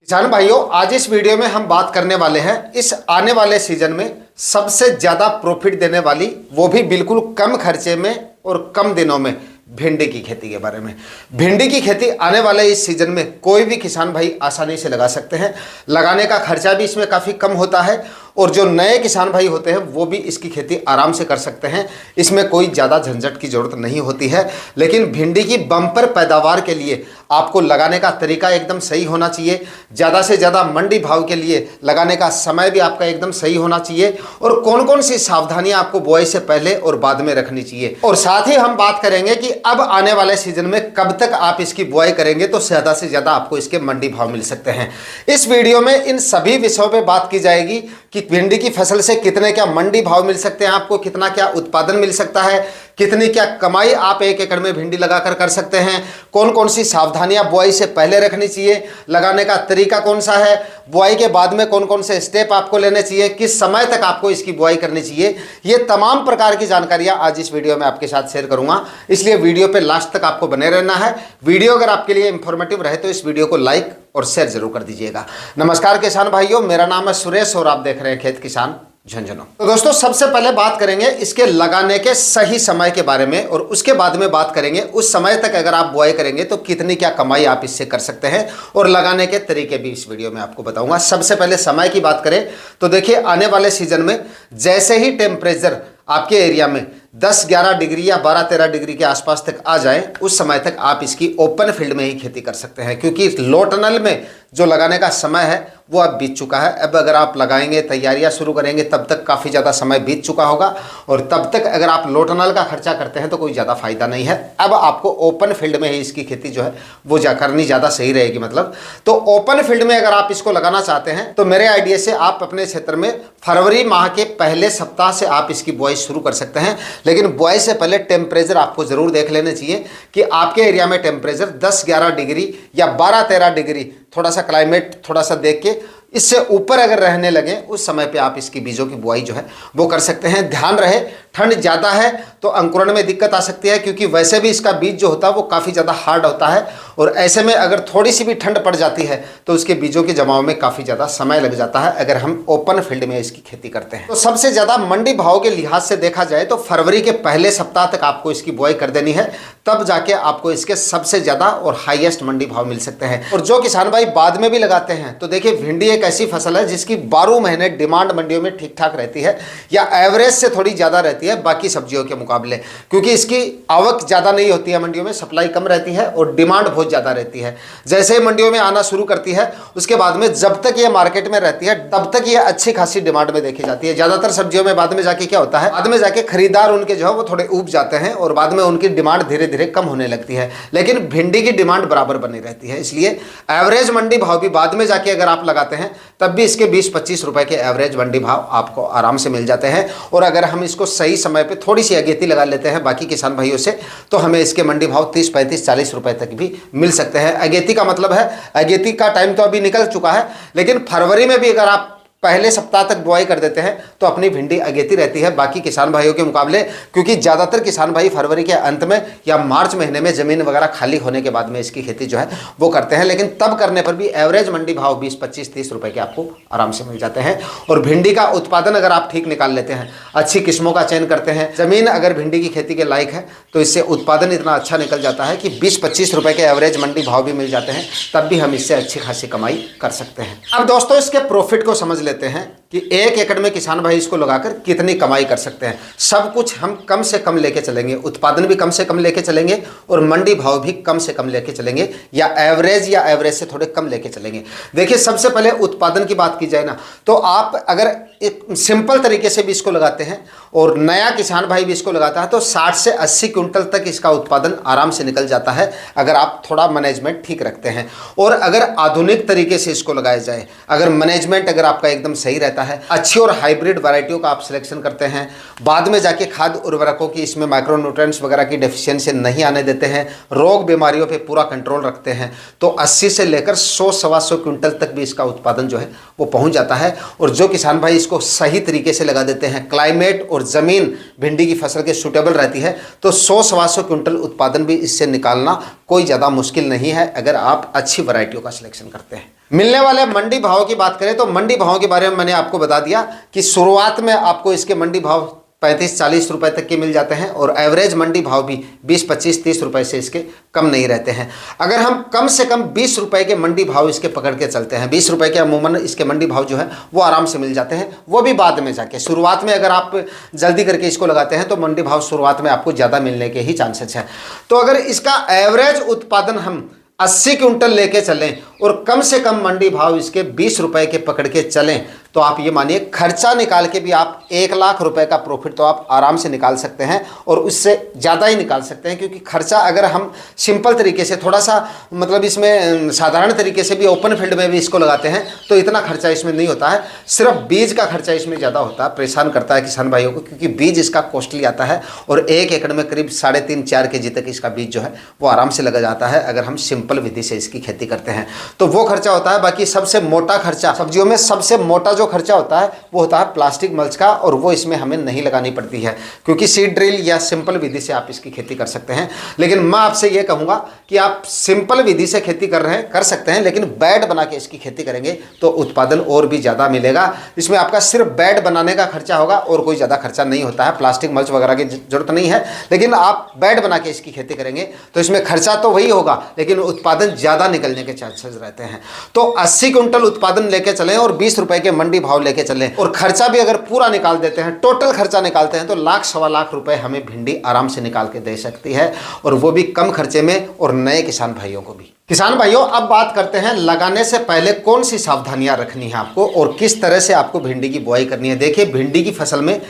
किसान भाइयों, आज इस वीडियो में हम बात करने वाले हैं इस आने वाले सीजन में सबसे ज्यादा प्रॉफिट देने वाली, वो भी बिल्कुल कम खर्चे में और कम दिनों में, भिंडी की खेती के बारे में। भिंडी की खेती आने वाले इस सीजन में कोई भी किसान भाई आसानी से लगा सकते हैं। लगाने का खर्चा भी इसमें काफ़ी कम होता है और जो नए किसान भाई होते हैं वो भी इसकी खेती आराम से कर सकते हैं। इसमें कोई ज़्यादा झंझट की ज़रूरत नहीं होती है। लेकिन भिंडी की बम्पर पैदावार के लिए आपको लगाने का तरीका एकदम सही होना चाहिए। ज़्यादा से ज़्यादा मंडी भाव के लिए लगाने का समय भी आपका एकदम सही होना चाहिए और कौन कौन सी सावधानियां आपको बुआई से पहले और बाद में रखनी चाहिए। और साथ ही हम बात करेंगे कि अब आने वाले सीजन में कब तक आप इसकी बुआई करेंगे तो ज़्यादा से ज़्यादा आपको इसके मंडी भाव मिल सकते हैं। इस वीडियो में इन सभी विषयों पर बात की जाएगी कि भिंडी की फसल से कितने क्या मंडी भाव मिल सकते हैं, आपको कितना क्या उत्पादन मिल सकता है, कितनी क्या कमाई आप 1 एकड़ में भिंडी लगाकर कर सकते हैं, कौन कौन सी सावधानियां बुआई से पहले रखनी चाहिए, लगाने का तरीका कौन सा है, बुआई के बाद में कौन कौन से स्टेप आपको लेने चाहिए, किस समय तक आपको इसकी बुआई करनी चाहिए, ये तमाम प्रकार की जानकारियां आज इस वीडियो में आपके साथ शेयर करूंगा। इसलिए वीडियो पे लास्ट तक आपको बने रहना है। वीडियो अगर आपके लिए इंफॉर्मेटिव रहे तो इस वीडियो को लाइक और शेयर जरूर कर दीजिएगा। नमस्कार किसान भाइयों, मेरा नाम है सुरेश और आप देख रहे हैं खेत किसान झुंझुनू। तो दोस्तों, सबसे पहले बात करेंगे इसके लगाने के सही समय के बारे में और उसके बाद में बात करेंगे उस समय तक अगर आप बुआई करेंगे तो कितनी क्या कमाई आप इससे कर सकते हैं और लगाने के तरीके भी इस वीडियो में आपको बताऊंगा। सबसे पहले समय की बात करें तो देखिए, आने वाले सीजन में जैसे ही टेम्परेचर आपके एरिया में 10-11 डिग्री या 12-13 डिग्री के आसपास तक आ जाए, उस समय तक आप इसकी ओपन फील्ड में ही खेती कर सकते हैं, क्योंकि लो टनल में जो लगाने का समय है वो अब बीत चुका है। अब अगर आप लगाएंगे, तैयारियां शुरू करेंगे, तब तक काफ़ी ज़्यादा समय बीत चुका होगा और तब तक अगर आप लो टनल का खर्चा करते हैं तो कोई ज़्यादा फायदा नहीं है। अब आपको ओपन फील्ड में ही इसकी खेती जो है वो करनी ज़्यादा सही रहेगी। मतलब तो ओपन फील्ड में अगर आप इसको लगाना चाहते हैं तो मेरे आइडिया से आप अपने क्षेत्र में फरवरी माह के पहले सप्ताह से आप इसकी बुआई शुरू कर सकते हैं। लेकिन बुआई से पहले टेम्परेचर आपको ज़रूर देख लेने चाहिए कि आपके एरिया में टेम्परेचर 10-11 डिग्री या 12-13 डिग्री, थोड़ा सा क्लाइमेट थोड़ा सा देख के इससे ऊपर अगर रहने लगे, उस समय पे आप इसकी बीजों की बुआई जो है वो कर सकते हैं। ध्यान रहे, ठंड ज़्यादा है तो अंकुरण में दिक्कत आ सकती है, क्योंकि वैसे भी इसका बीज जो होता है वो काफ़ी ज़्यादा हार्ड होता है और ऐसे में अगर थोड़ी सी भी ठंड पड़ जाती है तो उसके बीजों के जमाव में काफ़ी ज़्यादा समय लग जाता है अगर हम ओपन फील्ड में इसकी खेती करते हैं। तो सबसे ज़्यादा मंडी भाव के लिहाज से देखा जाए तो फरवरी के पहले सप्ताह तक आपको इसकी बुआई कर देनी है, तब जाके आपको इसके सबसे ज़्यादा और हाईएस्ट मंडी भाव मिल सकते हैं। और जो किसान भाई बाद में भी लगाते हैं तो देखिए, भिंडी एक ऐसी फसल है जिसकी 12 महीने डिमांड मंडियों में ठीक ठाक रहती है या एवरेज से थोड़ी ज़्यादा रहती है बाकी सब्जियों के मुकाबले, क्योंकि इसकी आवक ज़्यादा नहीं होती है मंडियों में, सप्लाई कम रहती है और डिमांड बहुत ज़्यादा रहती है। जैसे ही मंडियों में आना शुरू करती है उसके बाद में जब तक ये मार्केट में रहती है तब तक ये अच्छी खासी डिमांड में देखी जाती है। ज़्यादातर सब्जियों में बाद में जाके क्या होता है, बाद में जाके खरीदार उनके जो है वो थोड़े ऊब जाते हैं और बाद में उनकी डिमांड धीरे धीरे कम होने लगती है। लेकिन भिंडी की डिमांड बराबर बनी रहती है, इसलिए एवरेज मंडी भाव भी बाद में जाके अगर आप लगाते हैं तब भी इसके 20-25 रुपए के एवरेज मंडी भाव आपको आराम से मिल जाते हैं। और अगर हम इसको सही समय पे थोड़ी सी अगेती लगा लेते हैं बाकी किसान भाइयों से तो हमें इसके मंडी भाव 30-35-40 रुपए तक भी मिल सकते हैं। अगेती का मतलब है, अगेती का टाइम तो अभी निकल चुका है, लेकिन फरवरी में भी अगर आप पहले सप्ताह तक बुआई कर देते हैं तो अपनी भिंडी अगेती रहती है बाकी किसान भाइयों के मुकाबले, क्योंकि ज़्यादातर किसान भाई फरवरी के अंत में या मार्च महीने में ज़मीन वगैरह खाली होने के बाद में इसकी खेती जो है वो करते हैं। लेकिन तब करने पर भी एवरेज मंडी भाव 20-25-30 रुपए के आपको आराम से मिल जाते हैं। और भिंडी का उत्पादन अगर आप ठीक निकाल लेते हैं, अच्छी किस्मों का चयन करते हैं, ज़मीन अगर भिंडी की खेती के लायक है तो इससे उत्पादन इतना अच्छा निकल जाता है कि 20-25 रुपए के एवरेज मंडी भाव भी मिल जाते हैं, तब भी हम इससे अच्छी खासी कमाई कर सकते हैं। अब दोस्तों, इसके प्रॉफिट को समझ लेते हैं कि 1 एकड़ में किसान भाई इसको लगाकर कितनी कमाई कर सकते हैं। सब कुछ हम कम से कम लेके चलेंगे, उत्पादन भी कम से कम लेके चलेंगे और मंडी भाव भी कम से कम लेके चलेंगे या एवरेज से थोड़े कम लेके चलेंगे। देखिए, सबसे पहले उत्पादन की बात की जाए ना तो आप अगर एक सिंपल तरीके से भी इसको लगाते हैं और नया किसान भाई भी इसको लगाता है तो 60 से 80 क्विंटल तक इसका उत्पादन आराम से निकल जाता है अगर आप थोड़ा मैनेजमेंट ठीक रखते हैं। और अगर आधुनिक तरीके से इसको लगाया जाए, अगर मैनेजमेंट अगर आपका एकदम सही रहता है, अच्छी और हाइब्रिड वैरायटियों का आप सिलेक्शन करते हैं, बाद में जाके खाद्य उर्वरकों की इसमें माइक्रोन्यूट्रिएंट्स वगैरह की डेफिशिएंसी नहीं आने देते हैं, रोग बीमारियों पे पूरा कंट्रोल रखते हैं, तो 80 से लेकर 100-125 क्विंटल तक भी इसका उत्पादन जो है वो पहुंच जाता है। और जो किसान भाई इसको सही तरीके से लगा देते हैं, क्लाइमेट और ज़मीन भिंडी की फसल के सूटेबल रहती है, तो 100-125 क्विंटल उत्पादन भी इससे निकालना कोई ज़्यादा मुश्किल नहीं है अगर आप अच्छी वैरायटियों का सिलेक्शन करते हैं। मिलने वाले मंडी भाव की बात करें तो मंडी भाव के बारे में मैंने आपको बता दिया कि शुरुआत में आपको इसके मंडी भाव 35-40 रुपए तक के मिल जाते हैं और एवरेज मंडी भाव भी 20-25-30 रुपए से इसके कम नहीं रहते हैं। अगर हम कम से कम 20 रुपए के मंडी भाव इसके पकड़ के चलते हैं, 20 रुपए के अमूमन इसके मंडी भाव जो है वो आराम से मिल जाते हैं, वो भी बाद में जाके। शुरुआत में अगर आप जल्दी करके इसको लगाते हैं तो मंडी भाव शुरुआत में आपको ज़्यादा मिलने के ही चांसेस हैं। तो अगर इसका एवरेज उत्पादन हम 80 क्विंटल लेके चलें और कम से कम मंडी भाव इसके 20 रुपए के पकड़ के चलें तो आप ये मानिए खर्चा निकाल के भी आप 1 लाख रुपए का प्रॉफिट तो आप आराम से निकाल सकते हैं और उससे ज़्यादा ही निकाल सकते हैं। क्योंकि खर्चा अगर हम सिंपल तरीके से थोड़ा सा मतलब इसमें साधारण तरीके से भी ओपन फील्ड में भी इसको लगाते हैं तो इतना खर्चा इसमें नहीं होता है। सिर्फ बीज का खर्चा इसमें ज़्यादा होता है, परेशान करता है किसान भाइयों को, क्योंकि बीज इसका कॉस्टली आता है और 1 एकड़ में करीब 3.5-4 kg तक इसका बीज जो है वो आराम से लगा जाता है अगर हम सिंपल विधि से इसकी खेती करते हैं तो वो खर्चा होता है। बाकी सबसे मोटा खर्चा सब्जियों में, सबसे मोटा जो खर्चा होता है वो होता है प्लास्टिक मल्च का, और वो इसमें हमें नहीं लगानी पड़ती है क्योंकि सीड ड्रिल या सिंपल विधि से आप इसकी खेती कर सकते हैं। लेकिन मैं आपसे ये कहूँगा कि आप सिंपल विधि से खेती कर सकते हैं, लेकिन बेड बना के इसकी खेती करेंगे तो उत्पादन और भी ज़्यादा मिलेगा। इसमें आपका सिर्फ बेड बनाने का खर्चा होगा और कोई ज़्यादा खर्चा नहीं होता है, प्लास्टिक मल्च वगैरह की जरूरत नहीं है। लेकिन आप बेड बना के इसकी खेती करेंगे तो इसमें खर्चा तो वही होगा लेकिन उत्पादन ज़्यादा निकलने के चांसेस रहते हैं। तो 80 क्विंटल उत्पादन लेके चलें और 20 रुपए के मंडी भाव लेके चलें और खर्चा भी अगर पूरा निकाल देते हैं, टोटल खर्चा निकालते हैं तो 1-1.25 लाख रुपए हमें भिंडी आराम से निकाल के दे सकती है, और वो भी कम खर्चे में और नए किसान भाइयों को भी। किसान भाइयों, अब बात करते हैं लगाने से पहले कौन सी सावधानियां रखनी है आपको और किस तरह से आपको भिंडी की बुआई करनी है। देखिए, भिंडी की फसल में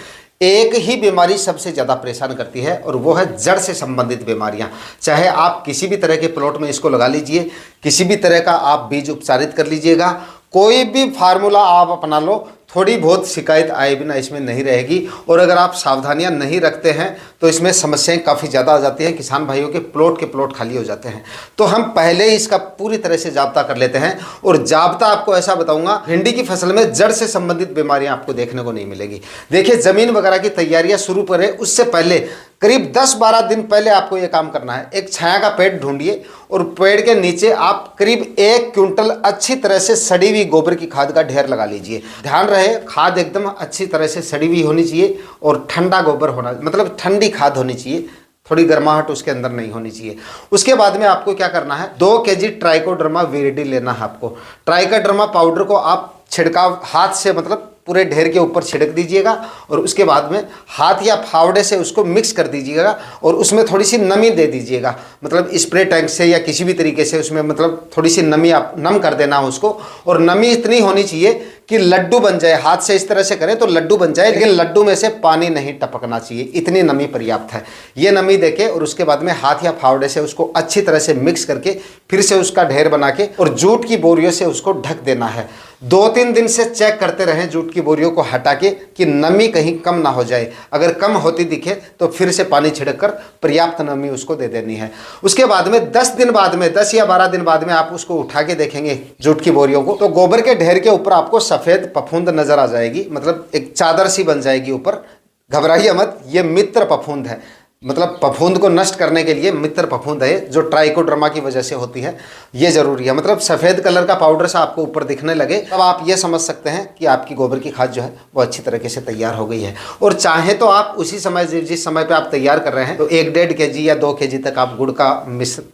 एक ही बीमारी सबसे ज़्यादा परेशान करती है और वो है जड़ से संबंधित बीमारियां। चाहे आप किसी भी तरह के प्लॉट में इसको लगा लीजिए, किसी भी तरह का आप बीज उपचारित कर लीजिएगा, कोई भी फार्मूला आप अपना लो, थोड़ी बहुत शिकायत आए बिना इसमें नहीं रहेगी। और अगर आप सावधानियां नहीं रखते हैं तो इसमें समस्याएं काफ़ी ज़्यादा आ जाती हैं, किसान भाइयों के प्लॉट खाली हो जाते हैं। तो हम पहले ही इसका पूरी तरह से जाब्ता कर लेते हैं, और जाब्ता आपको ऐसा बताऊंगा, भिंडी की फसल में जड़ से संबंधित बीमारियां आपको देखने को नहीं मिलेगी। देखिए, ज़मीन वगैरह की तैयारियां शुरू करें उससे पहले करीब 10-12 दिन पहले आपको ये काम करना है। एक छाया का पेड़ ढूंढिए और पेड़ के नीचे आप करीब 1 क्विंटल अच्छी तरह से सड़ी हुई गोबर की खाद का ढेर लगा लीजिए। ध्यान रहे, खाद एकदम अच्छी तरह से सड़ी हुई होनी चाहिए और ठंडा गोबर होना, मतलब ठंडी खाद होनी चाहिए, थोड़ी गर्माहट उसके अंदर नहीं होनी चाहिए। उसके बाद में आपको क्या करना है, 2 kg ट्राइकोडर्मा विरिडी लेना है आपको। ट्राइकोडर्मा पाउडर को आप छिड़काव हाथ से, मतलब पूरे ढेर के ऊपर छिड़क दीजिएगा और उसके बाद में हाथ या फावड़े से उसको मिक्स कर दीजिएगा और उसमें थोड़ी सी नमी दे दीजिएगा, मतलब स्प्रे टैंक से या किसी भी तरीके से उसमें मतलब थोड़ी सी नमी आप नम कर देना उसको। और नमी इतनी होनी चाहिए कि लड्डू बन जाए, हाथ से इस तरह से करें तो लड्डू बन जाए, लेकिन लड्डू में से पानी नहीं टपकना चाहिए, इतनी नमी पर्याप्त है। ये नमी देके और उसके बाद में हाथ या फावड़े से उसको अच्छी तरह से मिक्स करके फिर से उसका ढेर बना के और जूट की बोरियों से उसको ढक देना है। 2-3 दिन से चेक करते रहें जूट की बोरियों को हटा के कि नमी कहीं कम ना हो जाए। अगर कम होती दिखे तो फिर से पानी छिड़क कर पर्याप्त नमी उसको दे देनी है। उसके बाद में 10 दिन बाद में, 10 या 12 दिन बाद में आप उसको उठा के देखेंगे जूट की बोरियों को, तो गोबर के ढेर के ऊपर आपको सफ़ेद फफूंद नजर आ जाएगी, मतलब एक चादर सी बन जाएगी ऊपर। घबराइए मत, ये मित्र फफूंद है, मतलब फफूंद को नष्ट करने के लिए मित्र फफूंद है जो ट्राइकोडर्मा की वजह से होती है, ये जरूरी है। मतलब सफ़ेद कलर का पाउडर सा आपको ऊपर दिखने लगे तब आप ये समझ सकते हैं कि आपकी गोबर की खाद जो है वो अच्छी तरीके से तैयार हो गई है। और चाहे तो आप उसी समय, जिस समय पे आप तैयार कर रहे हैं, तो 1-1.5 kg या 2 kg तक आप गुड़ का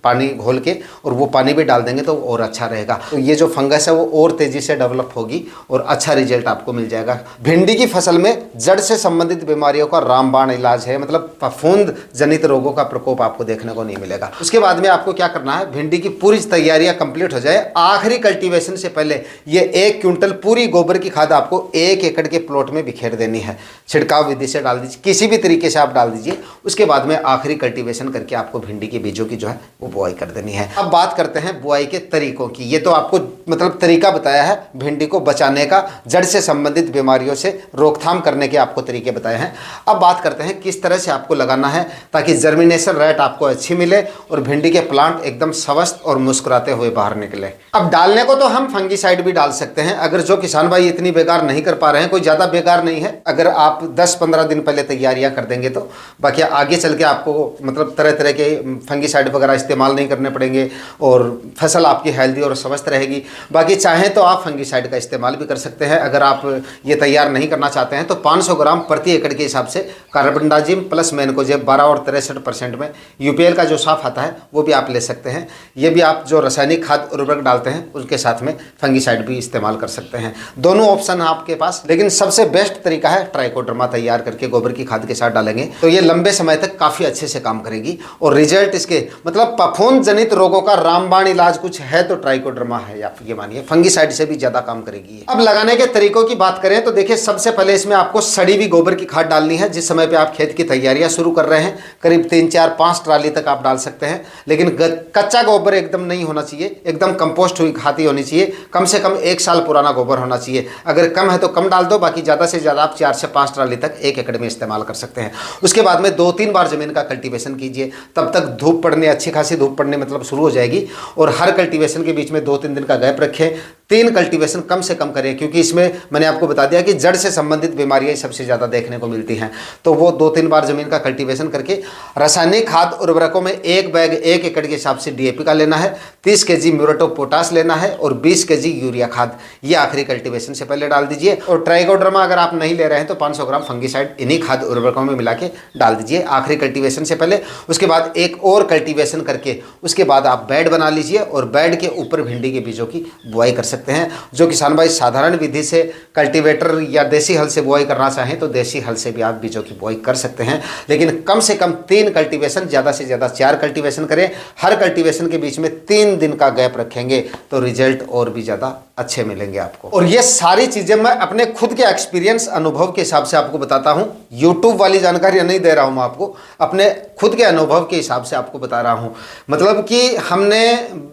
पानी घोल के और वो पानी भी डाल देंगे तो और अच्छा रहेगा। तो ये जो फंगस है वो और तेज़ी से डेवलप होगी और अच्छा रिजल्ट आपको मिल जाएगा। भिंडी की फसल में जड़ से संबंधित बीमारियों का रामबाण इलाज है, मतलब फफूंद जनित रोगों का प्रकोप आपको देखने को नहीं मिलेगा। उसके बाद में आपको क्या करना है, भिंडी की पूरी तैयारियां कंप्लीट हो जाए, आखिरी कल्टीवेशन से पहले ये 1 क्विंटल पूरी गोबर की खाद आपको 1 एकड़ के प्लॉट में बिखेर देनी है। छिड़काव विधि से डाल दीजिए, किसी भी तरीके से आप डाल दीजिए। उसके बाद में आखिरी कल्टीवेशन करके आपको भिंडी के बीजों की जो है वो बुआई कर देनी है। अब बात करते हैं बुआई के तरीकों की। ये तो आपको मतलब तरीका बताया है भिंडी को बचाने का, जड़ से संबंधित बीमारियों से रोकथाम करने के आपको तरीके बताए हैं। अब बात करते हैं किस तरह से आपको लगाना है है ताकि जर्मिनेशन रेट आपको अच्छी मिले और भिंडी के प्लांट एकदम स्वस्थ और मुस्कुराते हुए बाहर निकले। अब डालने को तो हम फंगीसाइड भी डाल सकते हैं, अगर जो किसान भाई इतनी बेकार नहीं कर पा रहे हैं, कोई ज़्यादा बेकार नहीं है अगर आप 10-15 दिन पहले तैयारियां कर देंगे तो। बाकी आगे चल के आपको मतलब तरह तरह के फंगीसाइड वगैरह इस्तेमाल नहीं करने पड़ेंगे और फसल आपकी हेल्दी और स्वस्थ रहेगी। बाकी चाहें तो आप फंगीसाइड का इस्तेमाल भी कर सकते हैं। अगर आप ये तैयार नहीं करना चाहते हैं तो 500 ग्राम प्रति एकड़ के हिसाब से कार्बनडाजिम प्लस मैनकोजेब 12 और 63% में यूपीएल का जो साफ आता है वो भी आप ले सकते हैं। ये भी आप जो रासायनिक खाद उर्वरक डालते हैं उसके साथ में फंगीसाइड भी इस्तेमाल कर सकते हैं। दोनों ऑप्शन है आपके पास, लेकिन सबसे बेस्ट तरीका है ट्राइकोडर्मा तैयार करके गोबर की खाद के साथ डालेंगे तो ये लंबे समय तक काफ़ी अच्छे से काम करेगी। और रिजल्ट इसके मतलब फफूंद जनित रोगों का रामबाण इलाज कुछ है तो ट्राइकोडर्मा है, आप ये मानिए फंगीसाइड से भी ज़्यादा काम करेगी। अब लगाने के तरीकों की बात करें तो देखिए सबसे पहले इसमें आपको सड़ी हुई गोबर की खाद डालनी है। जिस समय पे आप खेत की तैयारियां शुरू कर रहे हैं करीब 3-4-5 ट्राली तक आप डाल सकते हैं, लेकिन कच्चा गोबर एकदम नहीं होना चाहिए, एकदम कंपोस्ट हुई खाद ही होनी चाहिए। कम से कम 1 साल पुराना गोबर होना चाहिए। अगर कम है तो कम डाल दो, बाकी ज़्यादा से ज़्यादा आप 4 से 5 ट्राली तक 1 एकड़ में इस्तेमाल कर सकते हैं। उसके बाद में 2-3 बार जमीन का कल्टीवेशन कीजिए, तब तक धूप पड़ने अच्छी खासी धूप पड़ने मतलब शुरू हो जाएगी। और हर कल्टीवेशन के बीच में 2-3 दिन का गैप रखें। 3 कल्टीवेशन कम से कम करें, क्योंकि इसमें मैंने आपको बता दिया कि जड़ से संबंधित बीमारियां सबसे ज़्यादा देखने को मिलती हैं। तो वो 2-3 बार जमीन का कल्टीवेशन करके रासायनिक खाद उर्वरकों में 1 बैग 1 एकड़ के हिसाब से डीएपी का लेना है, 30 केजी म्यूरेट ऑफ पोटाश लेना है और 20 केजी यूरिया खाद, ये आखिरी कल्टीवेशन से पहले डाल दीजिए। और ट्राइकोडर्मा अगर आप नहीं ले रहे हैं तो 500 ग्राम फंगीसाइड इन्हीं खाद उर्वरकों में मिला के डाल दीजिए आखिरी कल्टीवेशन से पहले। उसके बाद एक और कल्टीवेशन करके उसके बाद आप बेड बना लीजिए और बेड के ऊपर भिंडी के बीजों की बुआई कर सकते हैं। जो किसान भाई साधारण विधि से कल्टीवेटर या देसी हल से बुआई करना चाहें तो देसी हल से भी आप बीजों की बुआई कर सकते हैं, लेकिन कम से कम 3 कल्टीवेशन, ज़्यादा से ज़्यादा 4 कल्टीवेशन करें। हर कल्टीवेशन के बीच में 3 दिन का गैप रखेंगे तो रिजल्ट और भी ज़्यादा अच्छे मिलेंगे आपको। और ये सारी चीज़ें मैं अपने खुद के एक्सपीरियंस अनुभव के हिसाब से आपको बताता हूँ, यूट्यूब वाली जानकारी नहीं दे रहा हूँ मैं आपको, अपने खुद के अनुभव के हिसाब से आपको बता रहा हूँ। मतलब कि हमने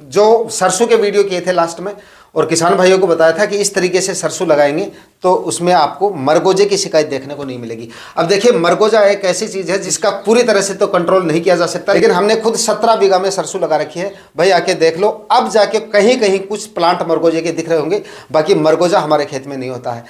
जो सरसों के वीडियो किए थे लास्ट में और किसान भाइयों को बताया था कि इस तरीके से सरसों लगाएंगे तो उसमें आपको मरगोजे की शिकायत देखने को नहीं मिलेगी। अब देखिए मरगोजा एक ऐसी चीज़ है जिसका पूरी तरह से तो कंट्रोल नहीं किया जा सकता, लेकिन हमने खुद 17 बीघा में सरसों लगा रखी है भाई, आके देख लो। अब जाके कहीं कहीं कुछ प्लांट मरगोजे के दिख रहे होंगे, बाकी मरगोजा हमारे खेत में नहीं होता है।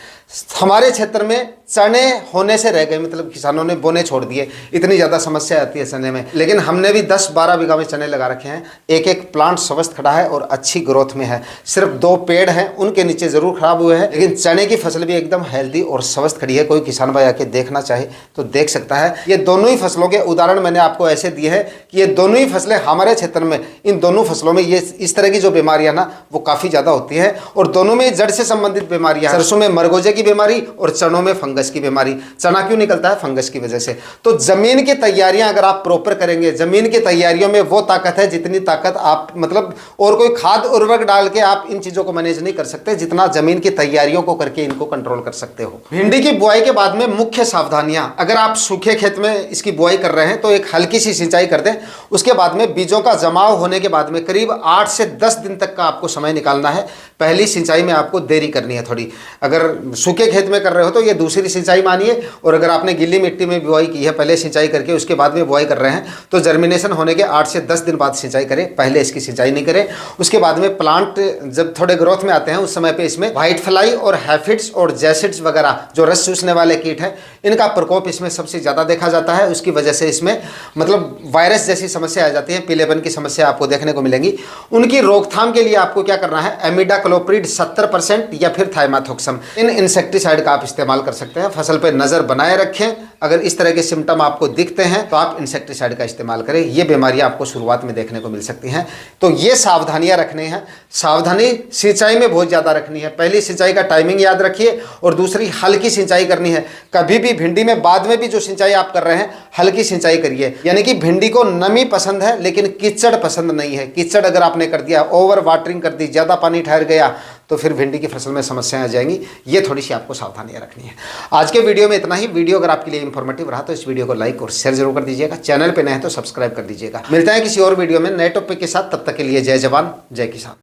हमारे क्षेत्र में चने होने से रह गए, मतलब किसानों ने बोने छोड़ दिए, इतनी ज़्यादा समस्या आती है चने में। लेकिन हमने भी 10-12 बीघा में चने लगा रखे हैं, एक प्लांट स्वस्थ खड़ा है और अच्छी ग्रोथ में है। सिर्फ 2 पेड़ हैं उनके नीचे ज़रूर खराब हुए हैं, लेकिन चने की फसल भी एकदम हेल्दी और स्वस्थ खड़ी है। कोई किसान भाई आके देखना चाहे तो देख सकता है। ये दोनों ही फसलों के उदाहरण मैंने आपको ऐसे दिए हैं कि ये दोनों ही फसलें हमारे क्षेत्र में, इन दोनों फसलों में ये इस तरह की जो बीमारियां ना वो काफ़ी ज़्यादा होती है और दोनों में जड़ से संबंधित बीमारियां, सरसों में मरगोजे की बीमारी और चनों में फंगस की बीमारी। चना क्यों निकलता है? फंगस की वजह से। तो जमीन की तैयारियां अगर आप प्रॉपर करेंगे, जमीन की तैयारियों में वो ताकत है जितनी ताकत आप मतलब और कोई खाद उर्वरक डाल के आप इन चीज़ों को मैनेज नहीं कर सकते जितना जमीन की तैयारियों को करके इनको कंट्रोल कर सकते हो। भिंडी की बुआई के बाद में मुख्य सावधानियां, अगर आप सूखे खेत में इसकी बुआई कर रहे हैं तो एक हल्की सी सिंचाई कर दें। उसके बाद में बीजों का जमाव होने के बाद में करीब 8 से 10 दिन तक का आपको समय निकालना है। पहली सिंचाई में आपको देरी करनी है थोड़ी। अगर सूखे खेत में कर रहे हो तो ये दूसरी सिंचाई मानिए, और अगर आपने गीली मिट्टी में बुआई की है, पहले सिंचाई करके उसके बाद में बुआई कर रहे हैं तो जर्मिनेशन होने के 8 से 10 दिन बाद सिंचाई करें, पहले इसकी सिंचाई नहीं करें। उसके बाद में प्लांट जब थोड़े ग्रोथ में आते हैं उस समय पे इसमें व्हाइट फ्लाई और हैफिड्स और जैसिड्स वगैरह जो रस चूसने वाले कीट हैं, इनका प्रकोप इसमें सबसे ज़्यादा देखा जाता है। उसकी वजह से इसमें मतलब वायरस जैसी समस्या आ जाती है, पीलेपन की समस्या आपको देखने को मिलेंगी। उनकी रोकथाम के लिए आपको क्या करना है, एमिडाक्लोप्रिड 70% या फिर थाइमाथोक्सम, इन इंसेक्टिसाइड का आप इस्तेमाल कर सकते हैं। फसल पर नज़र बनाए रखें, अगर इस तरह के सिम्टम आपको दिखते हैं तो आप इंसेक्टिसाइड का इस्तेमाल करें। ये बीमारियां आपको शुरुआत में देखने को मिल सकती हैं। तो ये सावधानियां रखनी है। सावधानी सिंचाई में बहुत ज़्यादा रखनी है। पहली सिंचाई का टाइमिंग याद रखिए और दूसरी हल्की सिंचाई करनी है। कभी भी भिंडी में बाद में भी जो सिंचाई आप कर रहे हैं हल्की सिंचाई करिए। यानी कि भिंडी को नमी पसंद है लेकिन कीचड़ पसंद नहीं है। कीचड़ अगर आपने कर दिया, ओवर वाटरिंग कर दी, ज़्यादा पानी ठहर गया तो फिर भिंडी की फसल में समस्याएं आ जाएंगी। ये थोड़ी सी आपको सावधानियां रखनी है। आज के वीडियो में इतना ही। वीडियो अगर आपके लिए इंफॉर्मेटिव रहा तो इस वीडियो को लाइक और शेयर जरूर कर दीजिएगा। चैनल पे नए हैं तो सब्सक्राइब कर दीजिएगा। मिलते हैं किसी और वीडियो में नए टॉपिक के साथ। तब तक के लिए जय जवान जय किसान।